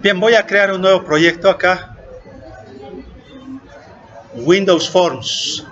Bien, voy a crear un nuevo proyecto acá. Windows Forms.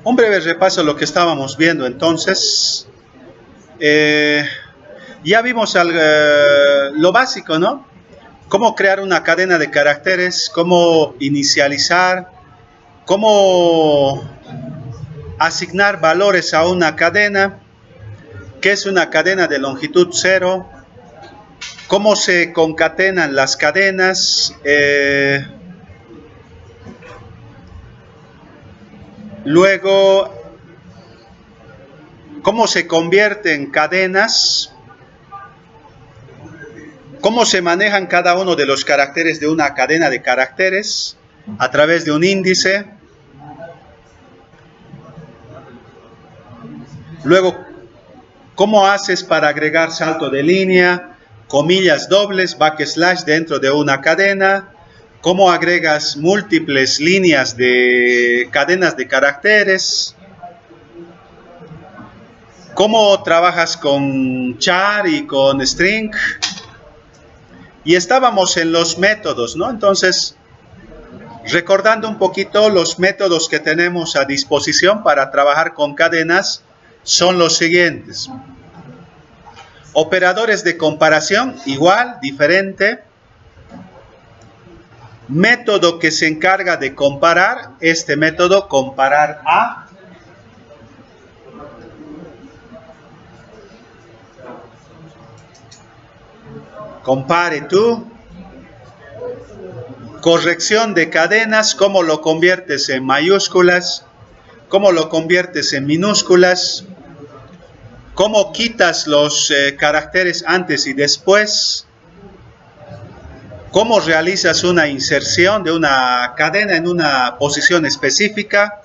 Un breve repaso de lo que estábamos viendo entonces. Ya vimos lo básico, ¿no? Cómo crear una cadena de caracteres, cómo inicializar, cómo asignar valores a una cadena, qué es una cadena de longitud 0, cómo se concatenan las cadenas, luego cómo se convierten cadenas, cómo se manejan cada uno de los caracteres de una cadena de caracteres a través de un índice. Luego, cómo haces para agregar salto de línea, comillas dobles, backslash dentro de una cadena. Cómo agregas múltiples líneas de cadenas de caracteres. Cómo trabajas con char y con string. Y estábamos en los métodos, ¿no? Entonces, recordando un poquito los métodos que tenemos a disposición para trabajar con cadenas, son los siguientes. Operadores de comparación, igual, diferente. Método que se encarga de comparar, este método, comparar a. Compare to. Corrección de cadenas, cómo lo conviertes en mayúsculas, cómo lo conviertes en minúsculas, cómo quitas los caracteres antes y después, cómo realizas una inserción de una cadena en una posición específica,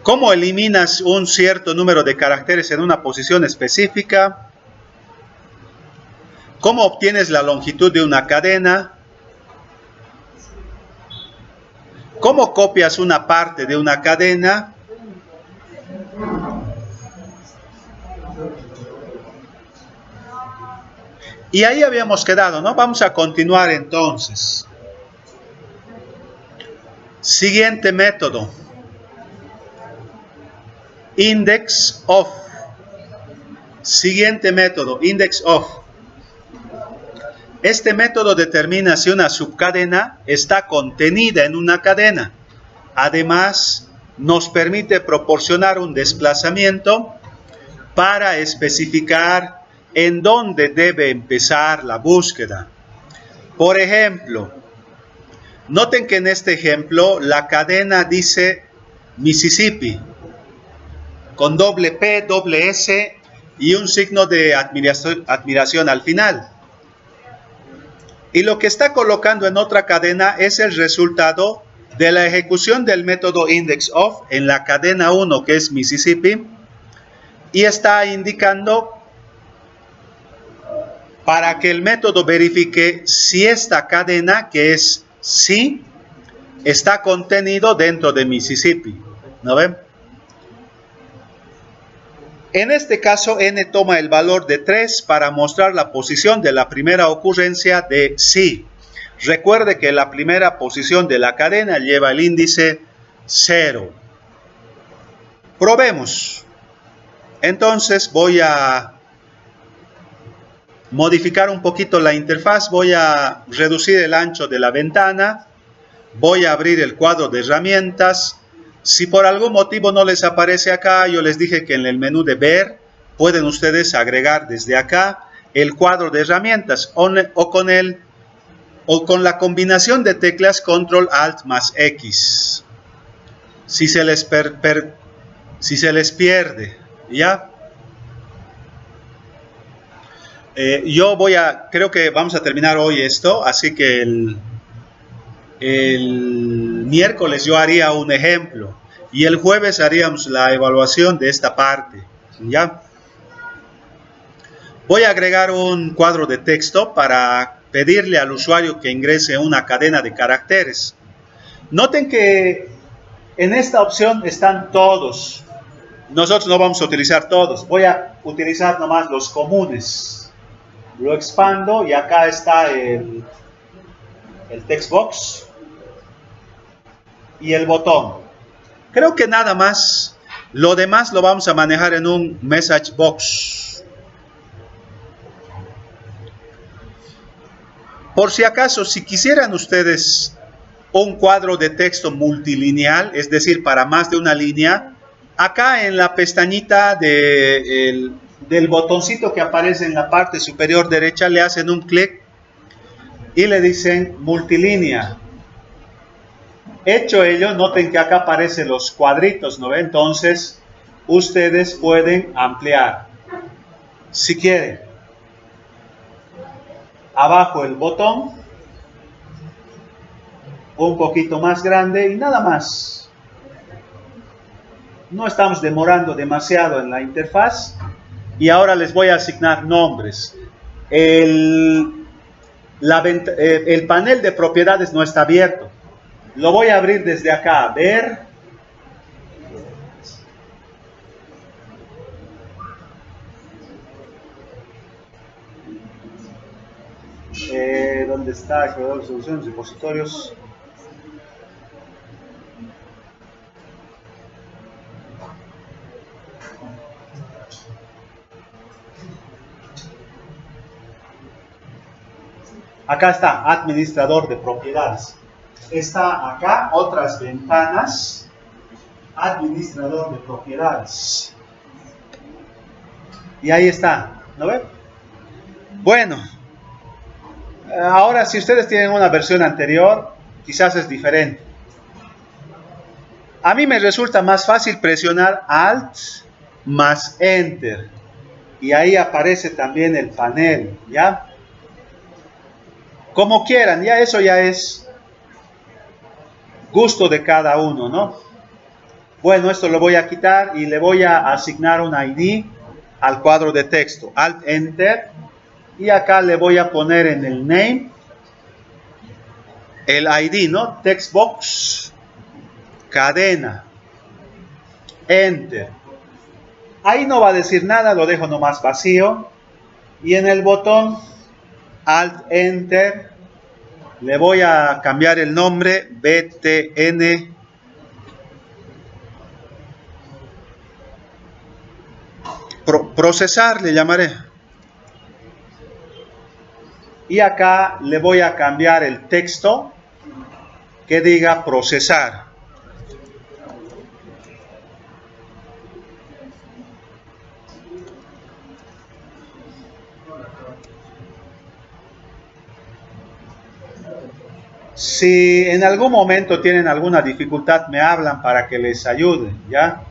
cómo eliminas un cierto número de caracteres en una posición específica, cómo obtienes la longitud de una cadena, cómo copias una parte de una cadena, y ahí habíamos quedado, ¿no? Vamos a continuar entonces. Siguiente método. Index of. Siguiente método, index of. Este método determina si una subcadena está contenida en una cadena. Además, nos permite proporcionar un desplazamiento para especificar en dónde debe empezar la búsqueda. Por ejemplo, noten que en este ejemplo la cadena dice Mississippi, con doble P, doble S y un signo de admiración al final. Y lo que está colocando en otra cadena es el resultado de la ejecución del método indexOf en la cadena 1, que es Mississippi, y está indicando para que el método verifique si esta cadena, que es sí, está contenido dentro de Mississippi. ¿No ven? En este caso, n toma el valor de 3 para mostrar la posición de la primera ocurrencia de sí. Recuerde que la primera posición de la cadena lleva el índice 0. Probemos. Entonces voy a modificar un poquito la interfaz, voy a reducir el ancho de la ventana, voy a abrir el cuadro de herramientas. Si por algún motivo no les aparece acá, yo les dije que en el menú de ver pueden ustedes agregar desde acá el cuadro de herramientas o con la combinación de teclas Control Alt más X. Si se les pierde, ¿ya? Creo que vamos a terminar hoy esto, así que el miércoles yo haría un ejemplo y el jueves haríamos la evaluación de esta parte, ¿ya? Voy a agregar un cuadro de texto para pedirle al usuario que ingrese una cadena de caracteres. Noten que en esta opción están todos. Nosotros no vamos a utilizar todos. Voy a utilizar nomás los comunes. Lo expando y acá está el text box y el botón. Creo que nada más. Lo demás lo vamos a manejar en un message box. Por si acaso, si quisieran ustedes un cuadro de texto multilineal, es decir, para más de una línea, acá en la pestañita del botoncito que aparece en la parte superior derecha, le hacen un clic y le dicen multilínea. Hecho ello, noten que acá aparecen los cuadritos, ¿no? Entonces, ustedes pueden ampliar, si quieren, abajo el botón, un poquito más grande y nada más. No estamos demorando demasiado en la interfaz. Y ahora les voy a asignar nombres. El panel de propiedades no está abierto. Lo voy a abrir desde acá. Ver. ¿Dónde está? Explorador de soluciones, repositorios. Acá está, administrador de propiedades. Está acá, otras ventanas, administrador de propiedades. Y ahí está, ¿no ven? Bueno, ahora si ustedes tienen una versión anterior, quizás es diferente. A mí me resulta más fácil presionar Alt más Enter. Y ahí aparece también el panel, ¿ya? Como quieran, ya eso ya es gusto de cada uno, ¿no? Bueno, esto lo voy a quitar y le voy a asignar un ID al cuadro de texto. Alt Enter. Y acá le voy a poner en el name el ID, ¿no? Text box, cadena, Enter. Ahí no va a decir nada, lo dejo nomás vacío. Y en el botón Alt Enter le voy a cambiar el nombre BTN procesar, le llamaré. Y acá le voy a cambiar el texto que diga procesar. Si en algún momento tienen alguna dificultad, me hablan para que les ayude, ¿ya?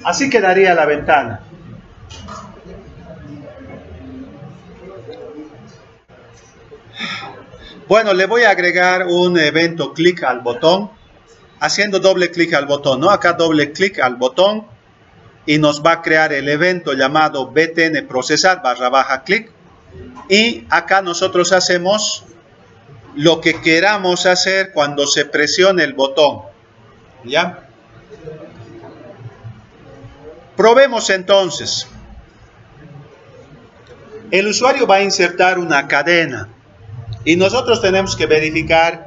Así quedaría la ventana. Bueno, le voy a agregar un evento clic al botón, haciendo doble clic al botón, ¿no? Acá doble clic al botón y nos va a crear el evento llamado btn procesar /clic. Y acá nosotros hacemos lo que queramos hacer cuando se presione el botón. ¿Ya? Probemos entonces. El usuario va a insertar una cadena y nosotros tenemos que verificar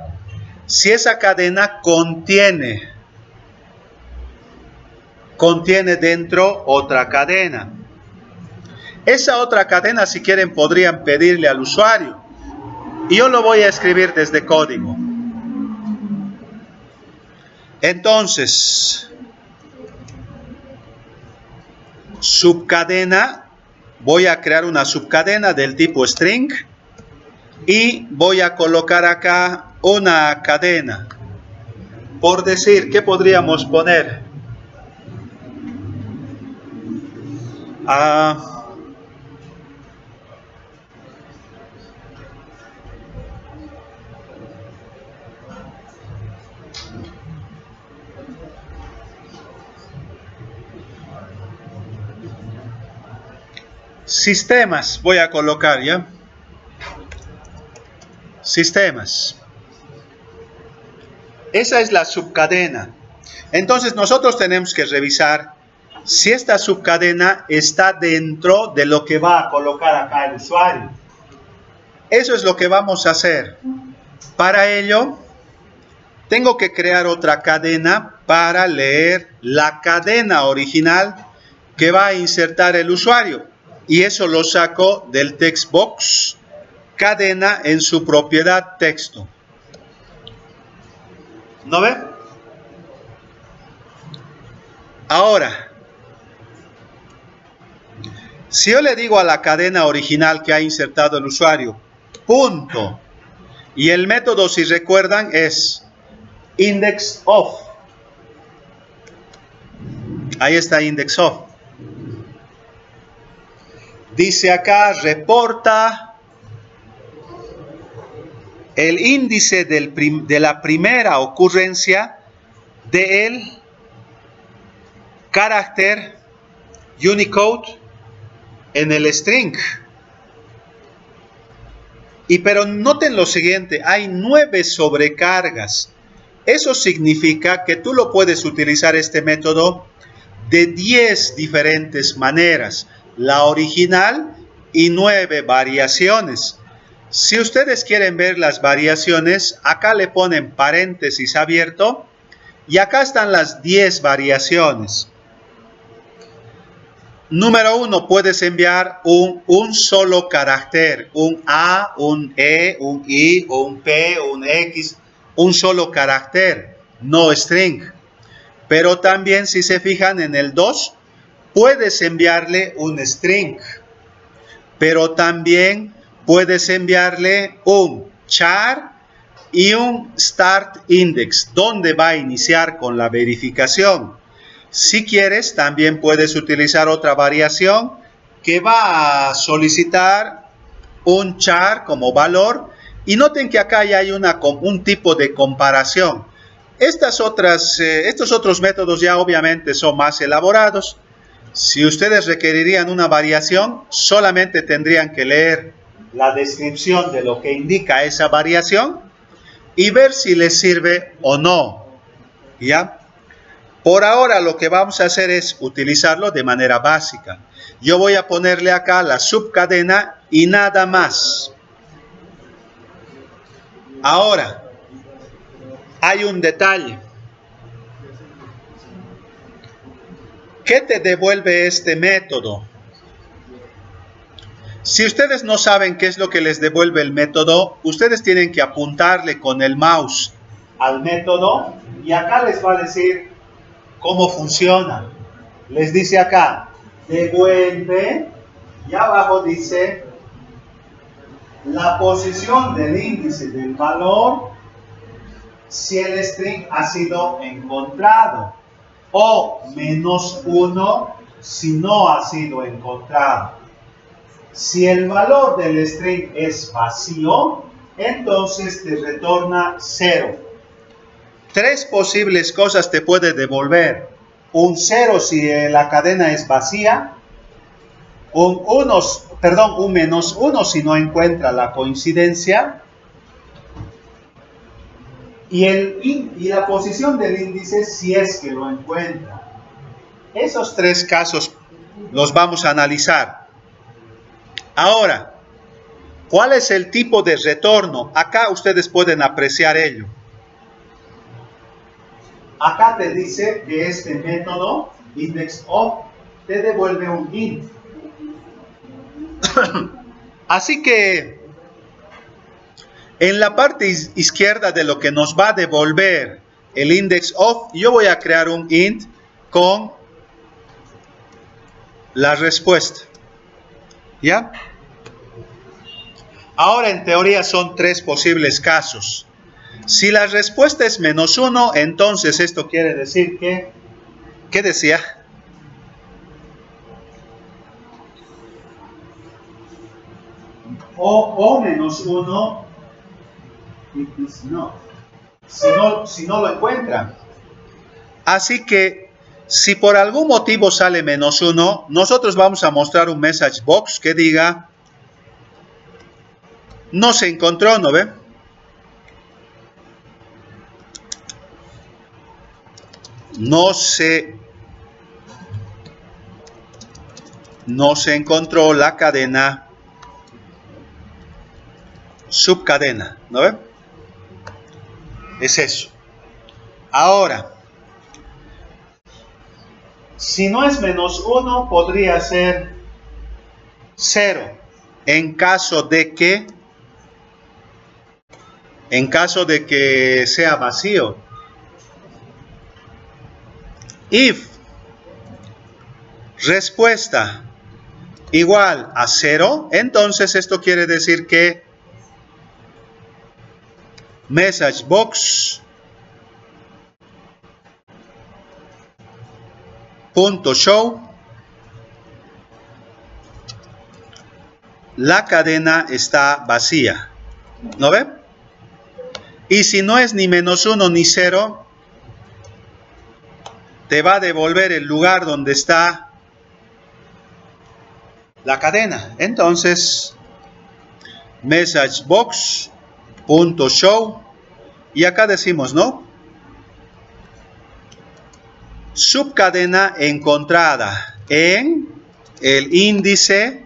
si esa cadena contiene dentro otra cadena. Esa otra cadena, si quieren, podrían pedirle al usuario. Y yo lo voy a escribir desde código. Entonces, subcadena, voy a crear una subcadena del tipo string y voy a colocar acá una cadena. Por decir, ¿qué podríamos poner? Sistemas, voy a colocar, ¿ya? Sistemas. Esa es la subcadena. Entonces nosotros tenemos que revisar si esta subcadena está dentro de lo que va a colocar acá el usuario. Eso es lo que vamos a hacer. Para ello, tengo que crear otra cadena para leer la cadena original que va a insertar el usuario. Y eso lo saco del text box, cadena en su propiedad texto. ¿No ve? Ahora, si yo le digo a la cadena original que ha insertado el usuario, punto, y el método, si recuerdan, es indexOf. Ahí está indexOf. Dice acá, reporta el índice de la primera ocurrencia del carácter Unicode en el string. Pero noten lo siguiente, hay 9 sobrecargas. Eso significa que tú lo puedes utilizar este método de 10 diferentes maneras. La original y 9 variaciones. Si ustedes quieren ver las variaciones, acá le ponen paréntesis abierto y acá están las 10 variaciones. Número 1, puedes enviar un solo carácter, un A, un E, un I, un P, un X, un solo carácter, no string. Pero también, si se fijan en el 2, puedes enviarle un string, pero también puedes enviarle un char y un start index, donde va a iniciar con la verificación. Si quieres, también puedes utilizar otra variación que va a solicitar un char como valor. Y noten que acá ya hay un tipo de comparación. Estos otros métodos ya obviamente son más elaborados. Si ustedes requerirían una variación, solamente tendrían que leer la descripción de lo que indica esa variación y ver si les sirve o no. ¿Ya? Por ahora lo que vamos a hacer es utilizarlo de manera básica. Yo voy a ponerle acá la subcadena y nada más. Ahora, hay un detalle. ¿Qué te devuelve este método? Si ustedes no saben qué es lo que les devuelve el método, ustedes tienen que apuntarle con el mouse al método y acá les va a decir cómo funciona. Les dice acá, devuelve, y abajo dice la posición del índice del valor si el string ha sido encontrado, o -1 si no ha sido encontrado. Si el valor del string es vacío, entonces te retorna 0. 3 posibles cosas te puede devolver. Un 0 si la cadena es vacía, un -1 si no encuentra la coincidencia, y la posición del índice si es que lo encuentra. Esos tres casos los vamos a analizar. Ahora, ¿cuál es el tipo de retorno? Acá ustedes pueden apreciar ello. Acá te dice que este método, IndexOf, te devuelve un int. Así que en la parte izquierda de lo que nos va a devolver el IndexOf, yo voy a crear un int con la respuesta. ¿Ya? Ahora en teoría son tres posibles casos. Si la respuesta es -1, entonces esto quiere decir que, ¿qué decía? O -1, it is not. Si no lo encuentran. Así que, si por algún motivo sale -1, nosotros vamos a mostrar un message box que diga, no se encontró, ¿no ve? No se encontró la cadena subcadena, ¿no ve? Es eso. Ahora, si no es -1, podría ser 0, en caso de que sea vacío. If respuesta igual a 0, entonces esto quiere decir que message box .show la cadena está vacía, ¿no ve? Y si no es ni -1 ni 0, te va a devolver el lugar donde está la cadena. Entonces, message box .show, y acá decimos, ¿no? Subcadena encontrada en el índice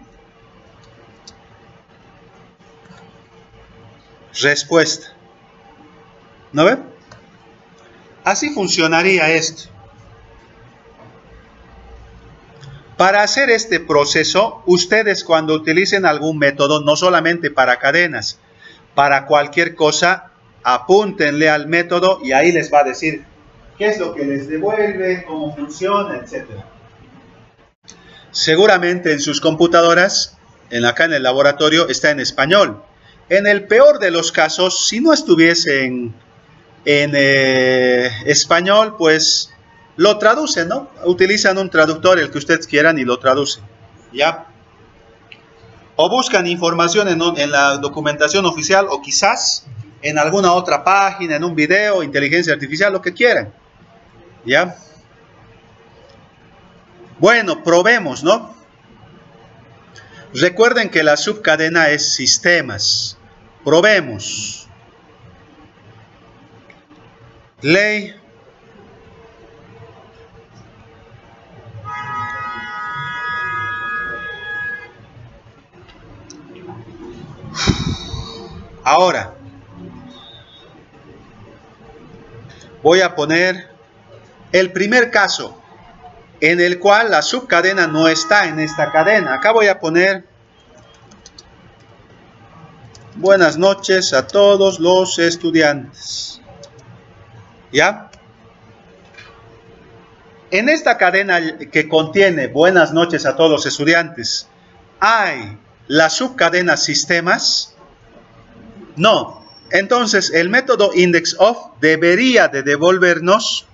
respuesta. ¿No ve? Así funcionaría esto. Para hacer este proceso, ustedes cuando utilicen algún método, no solamente para cadenas, para cualquier cosa, apúntenle al método y ahí les va a decir qué es lo que les devuelve, cómo funciona, etc. Seguramente en sus computadoras, acá en el laboratorio, está en español. En el peor de los casos, si no estuviese en español, pues lo traducen, ¿no? Utilizan un traductor, el que ustedes quieran, y lo traducen, ¿ya? O buscan información en la documentación oficial, o quizás en alguna otra página, en un video, inteligencia artificial, lo que quieran, ¿ya? Bueno, probemos, ¿no? Recuerden que la subcadena es sistemas. Probemos. Ley. Ahora, voy a poner el primer caso en el cual la subcadena no está en esta cadena. Acá voy a poner buenas noches a todos los estudiantes. ¿Ya? En esta cadena que contiene buenas noches a todos los estudiantes, ¿hay la subcadena sistemas? No. Entonces, el método IndexOf debería de devolvernos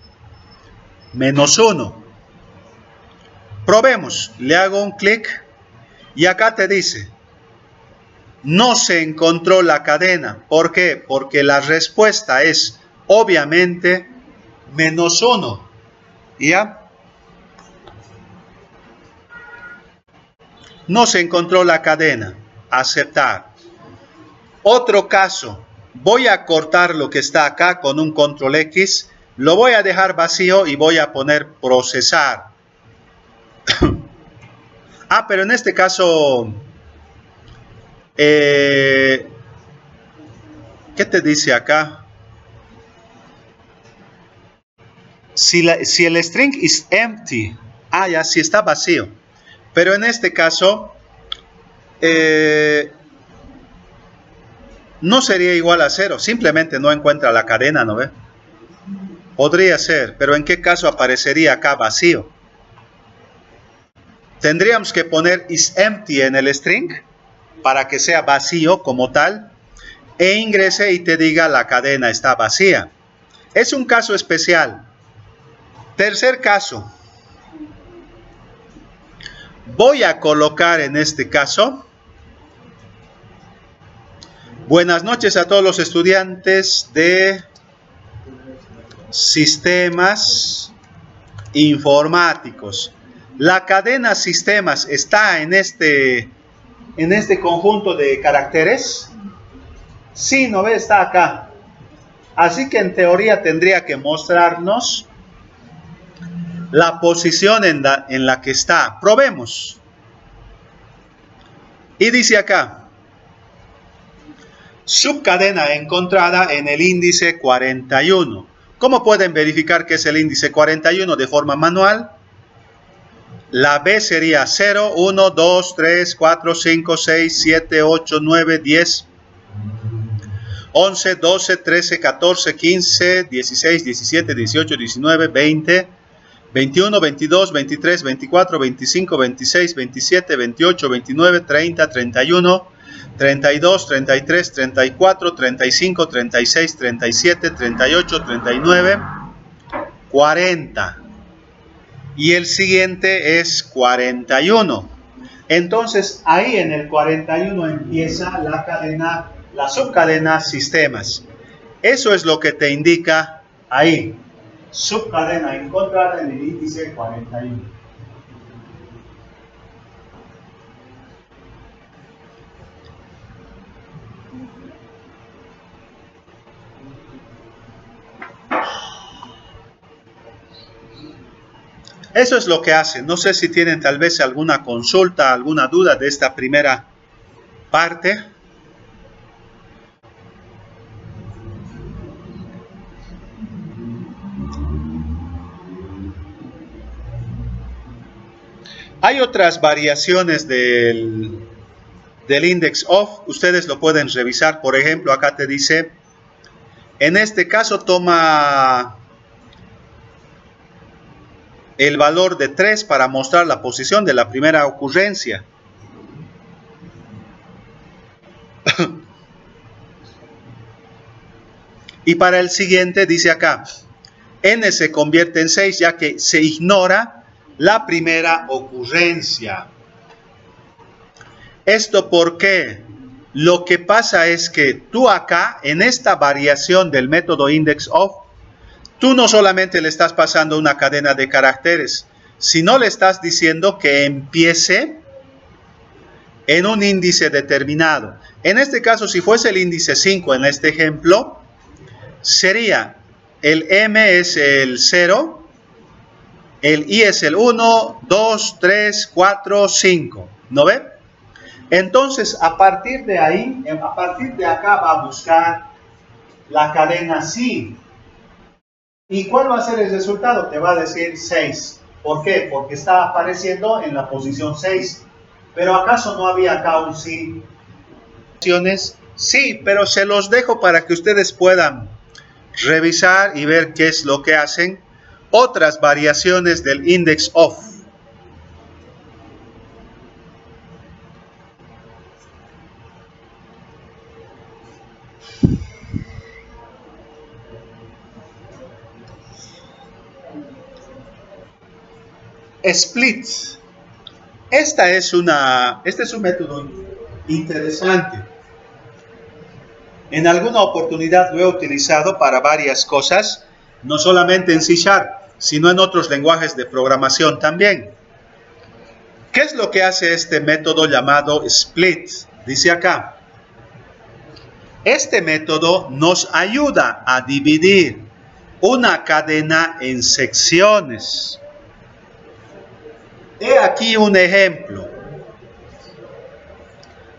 -1. Probemos. Le hago un clic y acá te dice, no se encontró la cadena. ¿Por qué? Porque la respuesta es, obviamente, -1. ¿Ya? No se encontró la cadena. Aceptar. Otro caso. voy a cortar lo que está acá con un control X, lo voy a dejar vacío y voy a poner procesar. Pero en este caso, ¿qué te dice acá? Si el string is empty, ya, si está vacío. Pero en este caso, no sería igual a 0, simplemente no encuentra la cadena, ¿no ve? Podría ser, pero ¿en qué caso aparecería acá vacío? Tendríamos que poner is empty en el string para que sea vacío como tal e ingrese y te diga la cadena está vacía. Es un caso especial. Tercer caso. Voy a colocar en este caso. Buenas noches a todos los estudiantes de sistemas informáticos. La cadena sistemas está en este conjunto de caracteres. Sí, ¿no ve? Está acá. Así que en teoría tendría que mostrarnos la posición en la que está. Probemos. Y dice acá, subcadena encontrada en el índice 41. ¿Cómo pueden verificar que es el índice 41 de forma manual? La B sería 0, 1, 2, 3, 4, 5, 6, 7, 8, 9, 10, 11, 12, 13, 14, 15, 16, 17, 18, 19, 20, 21, 22, 23, 24, 25, 26, 27, 28, 29, 30, 31, 32, 33, 34, 35, 36, 37, 38, 39, 40. Y el siguiente es 41. Entonces, ahí en el 41 empieza la cadena, la subcadena sistemas. Eso es lo que te indica ahí. Subcadena encontrada en el índice 41. Eso es lo que hace. No sé si tienen tal vez alguna consulta, alguna duda de esta primera parte. Hay otras variaciones del index of. Ustedes lo pueden revisar. Por ejemplo, acá te dice, en este caso toma el valor de 3 para mostrar la posición de la primera ocurrencia. Y para el siguiente dice acá, n se convierte en 6 ya que se ignora la primera ocurrencia. ¿Esto por qué? Lo que pasa es que tú acá, en esta variación del método index of, tú no solamente le estás pasando una cadena de caracteres, sino le estás diciendo que empiece en un índice determinado. En este caso, si fuese el índice 5 en este ejemplo, sería el M es el 0, el I es el 1, 2, 3, 4, 5. ¿No ve? Entonces, a partir de ahí, a partir de acá va a buscar la cadena sí. ¿Y cuál va a ser el resultado? Te va a decir 6. ¿Por qué? Porque está apareciendo en la posición 6. ¿Pero acaso no había acá un sí? Sí, pero se los dejo para que ustedes puedan revisar y ver qué es lo que hacen otras variaciones del index of. Split. Este es un método interesante. En alguna oportunidad lo he utilizado para varias cosas, no solamente en C#, sino en otros lenguajes de programación también. ¿Qué es lo que hace este método llamado split? Dice acá, Este método nos ayuda a dividir una cadena en secciones. He aquí un ejemplo.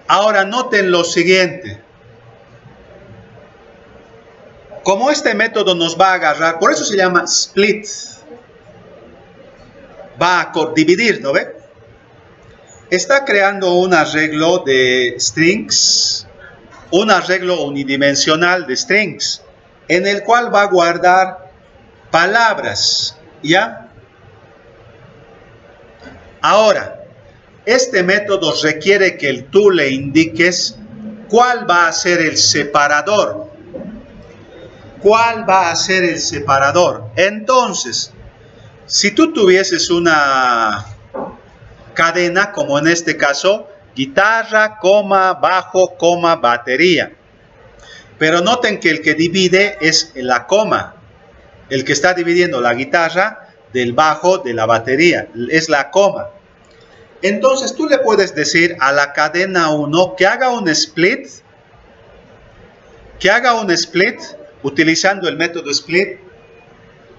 Ahora noten lo siguiente. Como este método nos va a agarrar, por eso se llama split. Va a dividir, ¿no ve? Está creando un arreglo de strings, un arreglo unidimensional de strings, en el cual va a guardar palabras, ¿ya? Ahora, este método requiere que tú le indiques cuál va a ser el separador. ¿Cuál va a ser el separador? Entonces, si tú tuvieses una cadena, como en este caso, guitarra, coma, bajo, coma, batería. Pero noten que el que divide es la coma. El que está dividiendo la guitarra del bajo, de la batería, es la coma. Entonces tú le puedes decir a la cadena 1 que haga un split, utilizando el método split,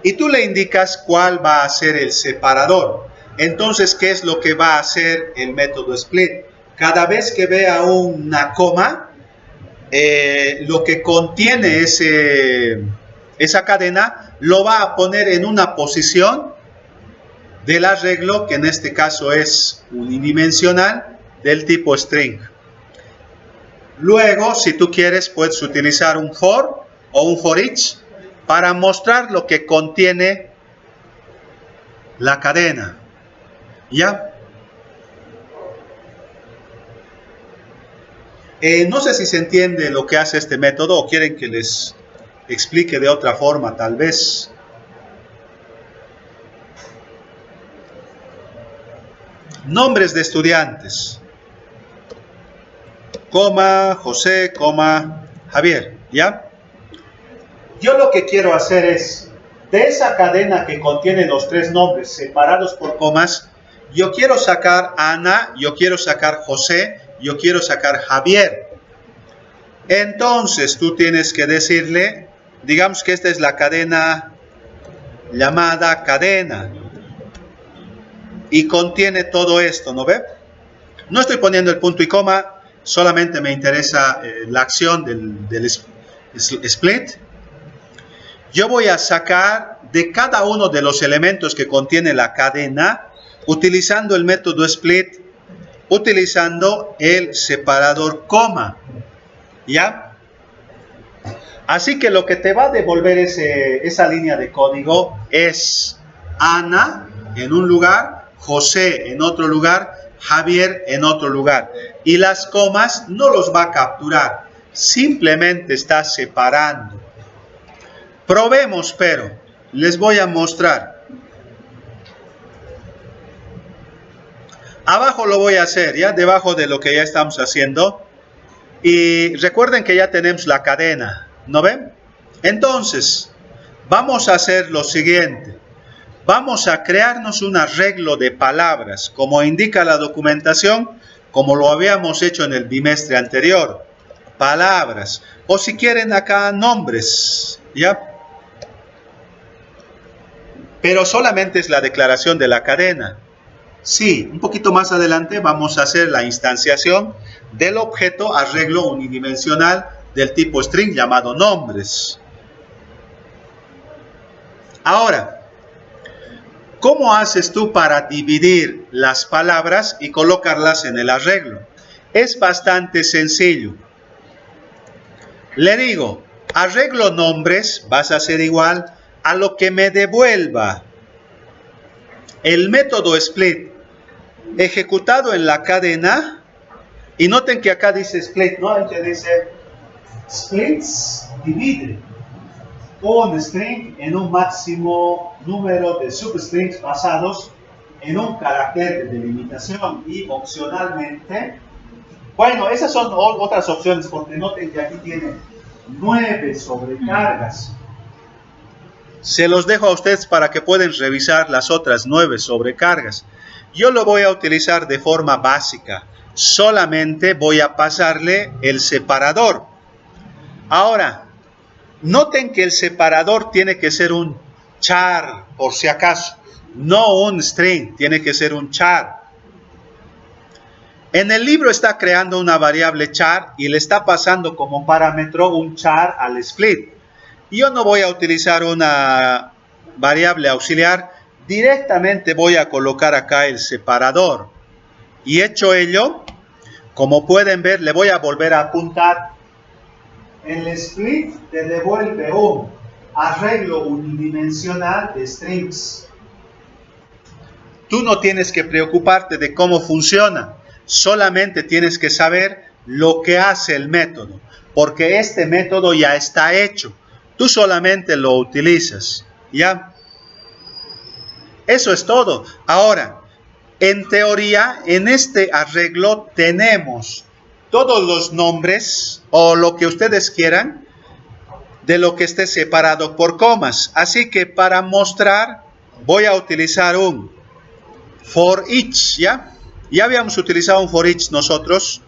y tú le indicas cuál va a ser el separador. Entonces, ¿qué es lo que va a hacer el método split? Cada vez que vea una coma, lo que contiene esa cadena lo va a poner en una posición del arreglo, que en este caso es unidimensional, del tipo string. Luego, si tú quieres, puedes utilizar un for o un for each para mostrar lo que contiene la cadena. ¿Ya? No sé si se entiende lo que hace este método o quieren que les explique de otra forma, tal vez. Nombres de estudiantes. Coma, José, coma, Javier. ¿Ya? Yo lo que quiero hacer es, de esa cadena que contiene los tres nombres separados por comas, yo quiero sacar Ana, yo quiero sacar José, yo quiero sacar Javier. Entonces tú tienes que decirle, digamos que esta es la cadena llamada cadena. Y contiene todo esto, ¿no ve? No estoy poniendo el punto y coma, solamente me interesa la acción del split. Yo voy a sacar de cada uno de los elementos que contiene la cadena, utilizando el método split, utilizando el separador coma. ¿Ya? Así que lo que te va a devolver esa línea de código es Ana en un lugar, José en otro lugar, Javier en otro lugar. Y las comas no los va a capturar, simplemente está separando. Probemos, pero les voy a mostrar. Abajo lo voy a hacer, ¿ya? Debajo de lo que ya estamos haciendo. Y recuerden que ya tenemos la cadena, ¿no ven? Entonces, vamos a hacer lo siguiente. Vamos a crearnos un arreglo de palabras, como indica la documentación, como lo habíamos hecho en el bimestre anterior. Palabras, o si quieren acá nombres, ¿ya? Pero solamente es la declaración de la cadena. Sí, un poquito más adelante vamos a hacer la instanciación del objeto arreglo unidimensional del tipo string llamado nombres. Ahora, ¿cómo haces tú para dividir las palabras y colocarlas en el arreglo? Es bastante sencillo. Le digo, arreglo nombres, vas a hacer igual a lo que me devuelva el método split ejecutado en la cadena. Y noten que acá dice split, ¿no? Aquí dice splits divide un string en un máximo número de substrings basados en un carácter de delimitación. Y opcionalmente, bueno, esas son otras opciones, porque noten que aquí tiene 9 sobrecargas. Se los dejo a ustedes para que puedan revisar las otras 9 sobrecargas. Yo lo voy a utilizar de forma básica. Solamente voy a pasarle el separador. Ahora, noten que el separador tiene que ser un char, por si acaso. No un string, tiene que ser un char. En el libro está creando una variable char y le está pasando como parámetro un char al split. Yo no voy a utilizar una variable auxiliar, directamente voy a colocar acá el separador. Y hecho ello, como pueden ver, le voy a volver a apuntar. El split te devuelve un arreglo unidimensional de strings. Tú no tienes que preocuparte de cómo funciona, solamente tienes que saber lo que hace el método, porque este método ya está hecho. Tú solamente lo utilizas, ¿ya? Eso es todo. Ahora, en teoría, en este arreglo tenemos todos los nombres o lo que ustedes quieran de lo que esté separado por comas. Así que para mostrar voy a utilizar un for each, ¿ya? Ya habíamos utilizado un for each nosotros.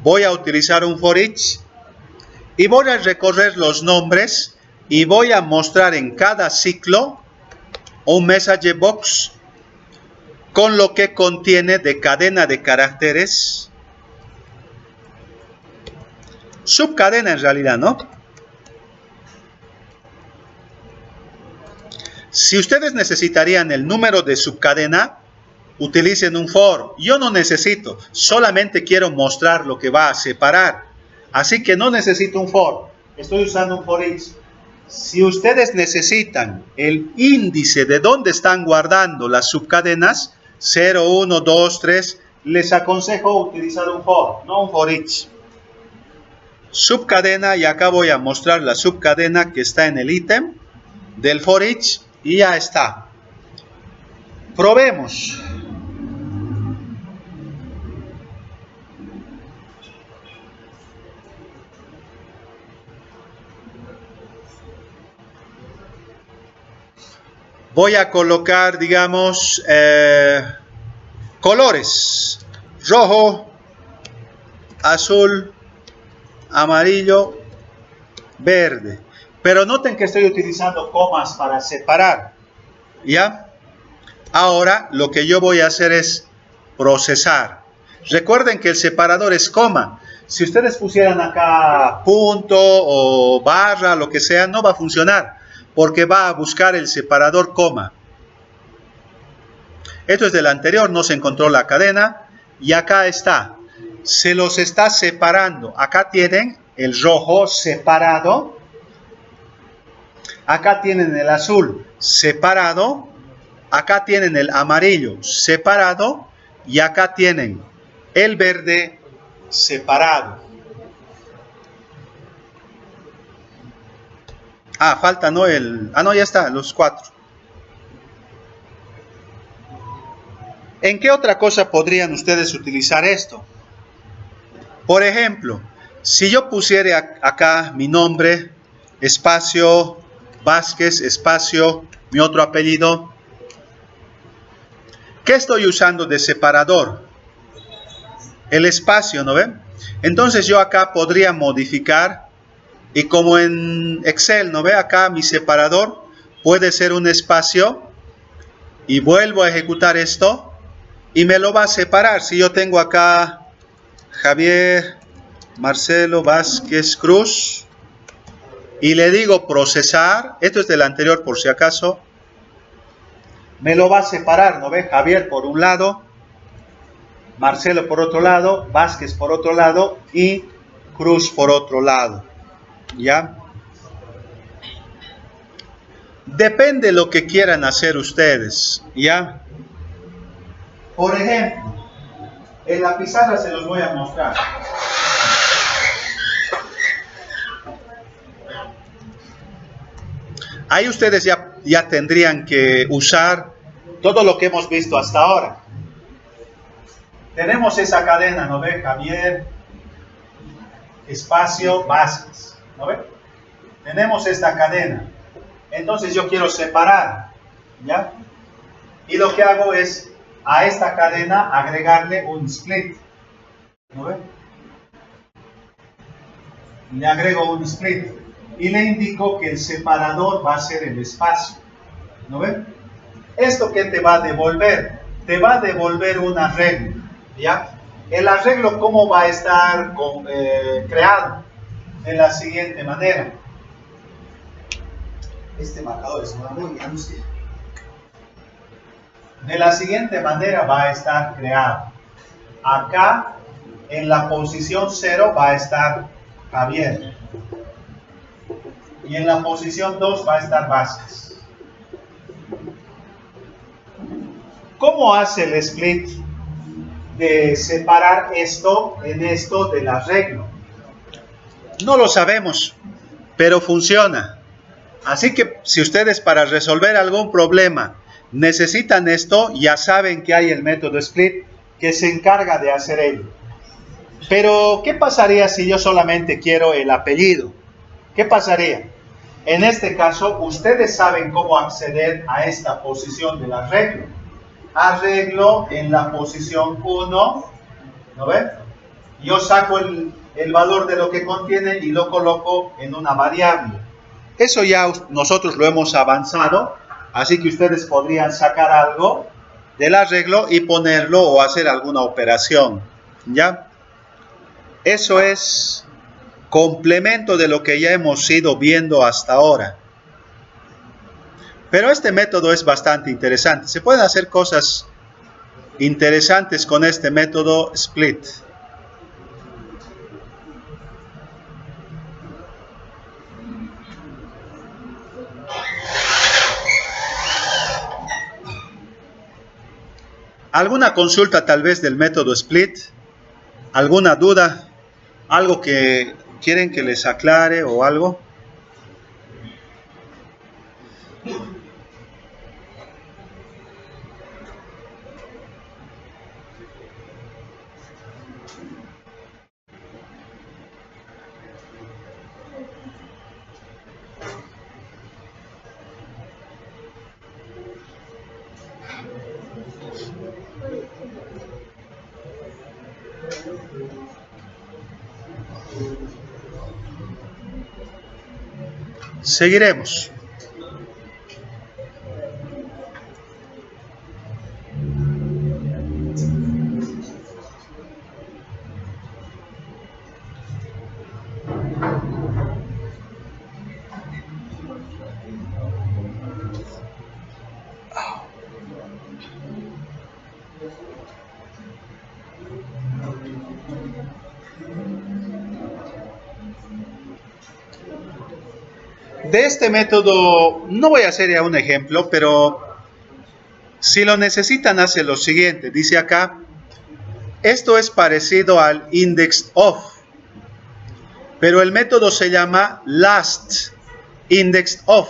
Voy a utilizar un for each y voy a recorrer los nombres y voy a mostrar en cada ciclo un message box con lo que contiene de cadena de caracteres, subcadena en realidad, ¿no? Si ustedes necesitarían el número de subcadena, utilicen un for. Yo no necesito, solamente quiero mostrar lo que va a separar. Así que no necesito un for, estoy usando un for each. Si ustedes necesitan el índice de dónde están guardando las subcadenas, 0, 1, 2, 3, les aconsejo utilizar un for, no un for each. Subcadena, y acá voy a mostrar la subcadena que está en el ítem del for each y ya está. Probemos. Voy a colocar, digamos, colores. Rojo, azul, amarillo, verde. Pero noten que estoy utilizando comas para separar. ¿Ya? Ahora lo que yo voy a hacer es procesar. Recuerden que el separador es coma. Si ustedes pusieran acá punto o barra, lo que sea, no va a funcionar, porque va a buscar el separador coma. Esto es del anterior, no se encontró la cadena, y acá está. Se los está separando. Acá tienen el rojo separado. Acá tienen el azul separado. Acá tienen el amarillo separado. Y acá tienen el verde separado. Ah, falta, ¿no? no, ya está, los 4. ¿En qué otra cosa podrían ustedes utilizar esto? Por ejemplo, si yo pusiera acá mi nombre, espacio, Vázquez, espacio, mi otro apellido, ¿qué estoy usando de separador? El espacio, ¿no ven? Entonces yo acá podría modificar, y como en Excel, ¿no ve? Acá mi separador puede ser un espacio, y vuelvo a ejecutar esto, y me lo va a separar. Si yo tengo acá Javier Marcelo Vázquez Cruz y le digo procesar, esto es del anterior por si acaso, me lo va a separar, ¿no ve? Javier por un lado, Marcelo por otro lado, Vázquez por otro lado y Cruz por otro lado, ¿ya? Depende de lo que quieran hacer ustedes, ¿ya? Por ejemplo, en la pizarra se los voy a mostrar. Ahí ustedes ya tendrían que usar todo lo que hemos visto hasta ahora. Tenemos esa cadena, ¿no ve? Javier, espacio, Vázquez, ¿no ve? Tenemos esta cadena. Entonces yo quiero separar, ¿ya? Y lo que hago es a esta cadena agregarle un split, ¿no ve? le agrego un split y le indico que el separador va a ser el espacio. ¿No ven? ¿Esto qué te va a devolver? Te va a devolver un arreglo, ¿ya? El arreglo, ¿cómo va a estar creado? De la siguiente manera. Este marcador es nuevo, ya no sé. De la siguiente manera va a estar creado. Acá, en la posición 0, va a estar Javier. Y en la posición 2 va a estar Vázquez. ¿Cómo hace el split de separar esto en esto del arreglo? No lo sabemos, pero funciona. Así que si ustedes para resolver algún problema necesitan esto, ya saben que hay el método split que se encarga de hacer ello. Pero, ¿qué pasaría si yo solamente quiero el apellido? ¿Qué pasaría? En este caso, ustedes saben cómo acceder a esta posición del arreglo. Arreglo en la posición 1, ¿no ven? Yo saco el valor de lo que contiene y lo coloco en una variable. Eso ya nosotros lo hemos avanzado, así que ustedes podrían sacar algo del arreglo y ponerlo o hacer alguna operación, ¿ya? Eso es complemento de lo que ya hemos ido viendo hasta ahora. Pero este método es bastante interesante. Se pueden hacer cosas interesantes con este método split. ¿Alguna consulta tal vez del método split? ¿Alguna duda? ¿Algo que quieren que les aclare o algo? Seguiremos. De este método, no voy a hacer ya un ejemplo, pero si lo necesitan, hace lo siguiente. Dice acá, esto es parecido al index of, pero el método se llama last index of.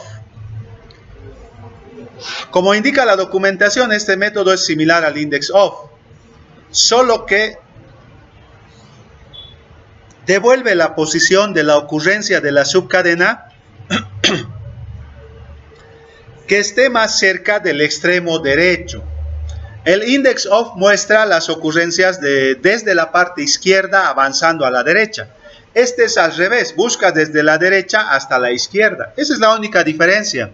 Como indica la documentación, este método es similar al index of, solo que devuelve la posición de la ocurrencia de la subcadena que esté más cerca del extremo derecho. El index of muestra las ocurrencias desde la parte izquierda avanzando a la derecha. Este es al revés, busca desde la derecha hasta la izquierda. Esa es la única diferencia.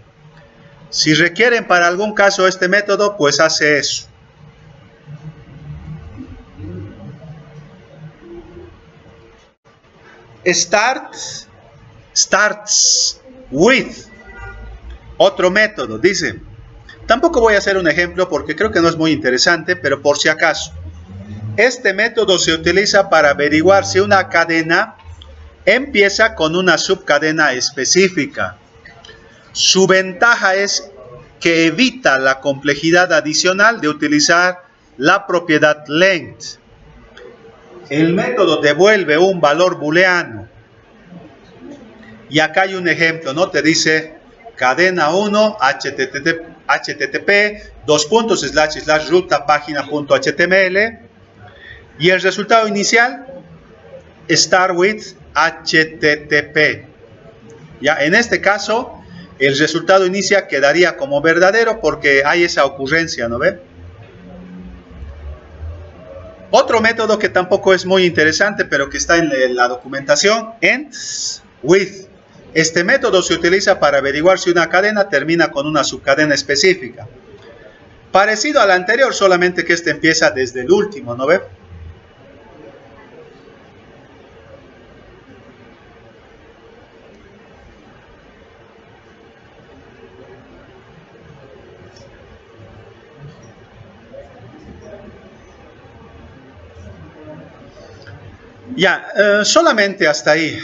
Si requieren para algún caso este método, pues hace eso. Starts with. Otro método, dice. Tampoco voy a hacer un ejemplo porque creo que no es muy interesante, pero por si acaso. Este método se utiliza para averiguar si una cadena empieza con una subcadena específica. Su ventaja es que evita la complejidad adicional de utilizar la propiedad length. El método devuelve un valor booleano. Y acá hay un ejemplo, ¿no? Te dice cadena 1, http, // página.html. Y el resultado inicial, start with http. Ya, en este caso, el resultado inicial quedaría como verdadero porque hay esa ocurrencia, ¿no ve? Otro método que tampoco es muy interesante, pero que está en la documentación, ends with. Este método se utiliza para averiguar si una cadena termina con una subcadena específica. Parecido al anterior, solamente que este empieza desde el último, ¿no ve? Ya, solamente hasta ahí.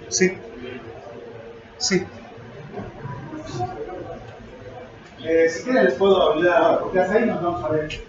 Sí. Sí. Si quieren les puedo ayudar ahora, porque hasta ahí nos vamos a ver. Sí.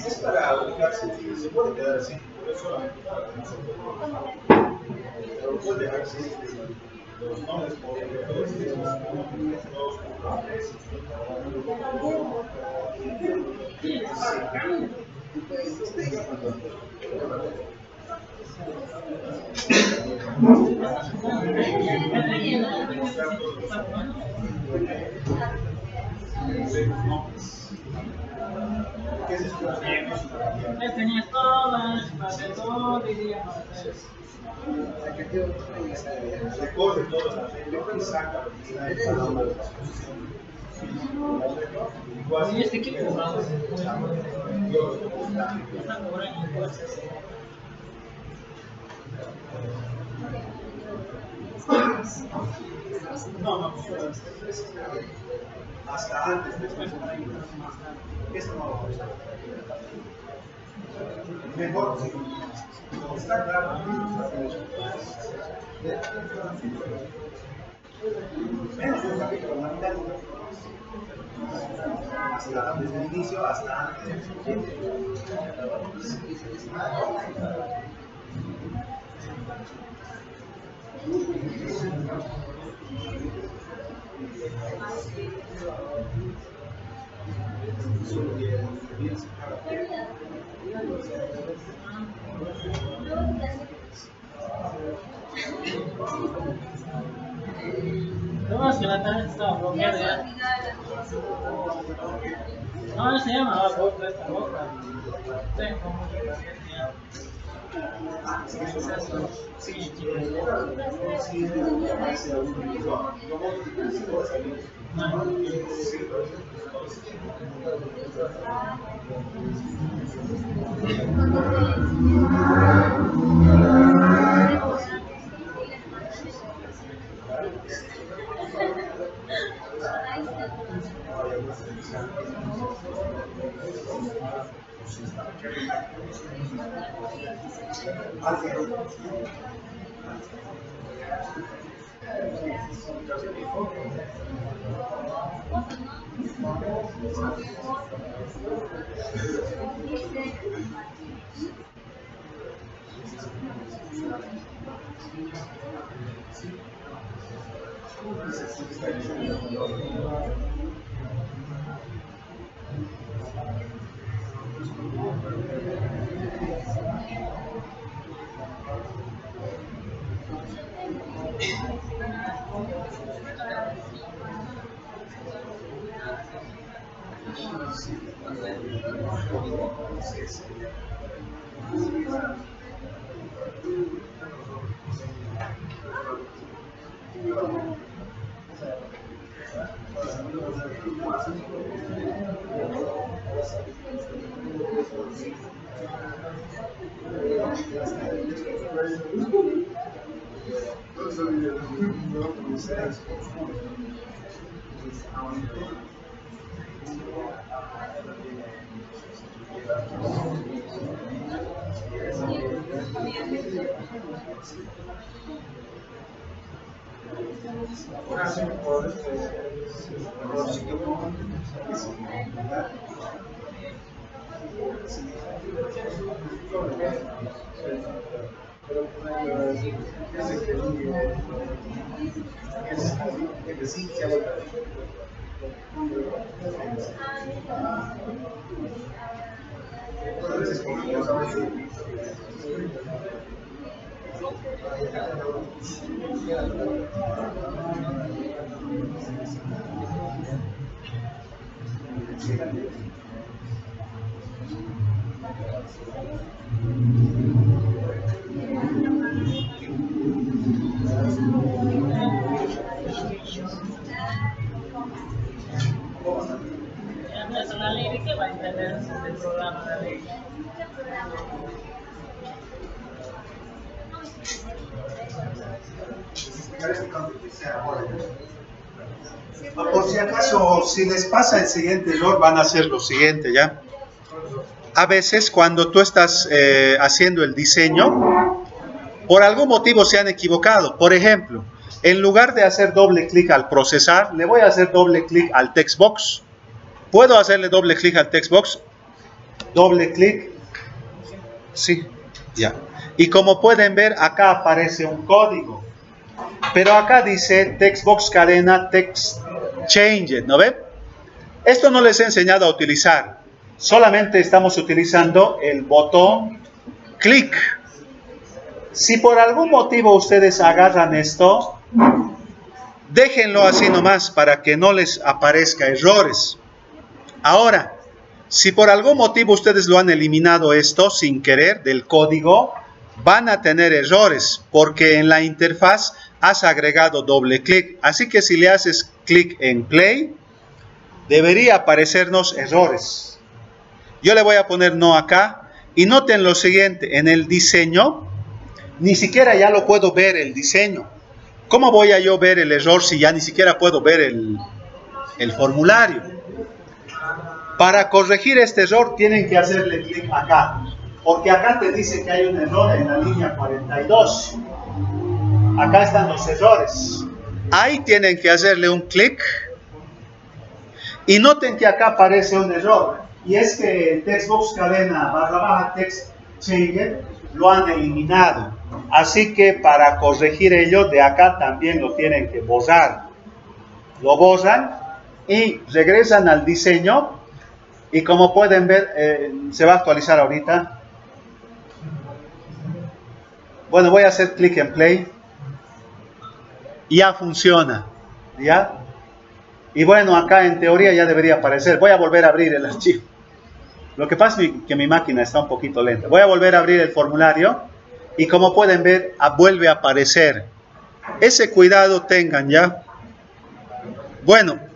Es para ubicarse, se puede quedar así, pero es solamente para que no se pueda. Pero puede dejar así, los nombres por decir los 1, 2, 3. Tenía todas, pasé todo, diríamos. Recoge todas las reglas y saca lo que está en cada una de las posiciones. Y este equipo está cobrando cosas. No, hasta antes de esto. Esto no lo vamos a hacer. Mejor, sí. Está claro. Menos un capítulo, la mitad. Hasta desde el inicio hasta antes. No, es que la tarjeta estaba bloqueada ya. No, se llama boca esta boca. Sí, Es una ley de que va a entender el programa de la ley. Por si acaso, si les pasa el siguiente error, van a hacer lo siguiente, ¿ya? A veces cuando tú estás haciendo el diseño, por algún motivo se han equivocado. Por ejemplo, en lugar de hacer doble clic al procesar, le voy a hacer doble clic al text box. ¿Puedo hacerle doble clic al text box? Doble clic. Sí, ya. Y como pueden ver, acá aparece un código. Pero acá dice textbox cadena text change, ¿no ven? Esto no les he enseñado a utilizar. Solamente estamos utilizando el botón clic. Si por algún motivo ustedes agarran esto, déjenlo así nomás para que no les aparezca errores. Ahora, si por algún motivo ustedes lo han eliminado esto sin querer del código, van a tener errores porque en la interfaz has agregado doble clic. Así que si le haces clic en play, debería aparecernos errores. Yo le voy a poner no acá y noten lo siguiente, en el diseño, ni siquiera ya lo puedo ver el diseño. ¿Cómo voy a yo ver el error si ya ni siquiera puedo ver el formulario? Para corregir este error tienen que hacerle clic acá, porque acá te dice que hay un error en la línea 42. Acá están los errores. Ahí tienen que hacerle un clic y noten que acá aparece un error. Y es que textbox cadena / text changer lo han eliminado. Así que para corregir ello, de acá también lo tienen que borrar. Lo borran y regresan al diseño. Y como pueden ver, se va a actualizar ahorita. Bueno, voy a hacer clic en play. Ya funciona. ¿Ya? Y bueno, acá en teoría ya debería aparecer. Voy a volver a abrir el archivo. Lo que pasa es que mi máquina está un poquito lenta. Voy a volver a abrir el formulario. Y como pueden ver, vuelve a aparecer. Ese cuidado tengan, ¿ya? Bueno.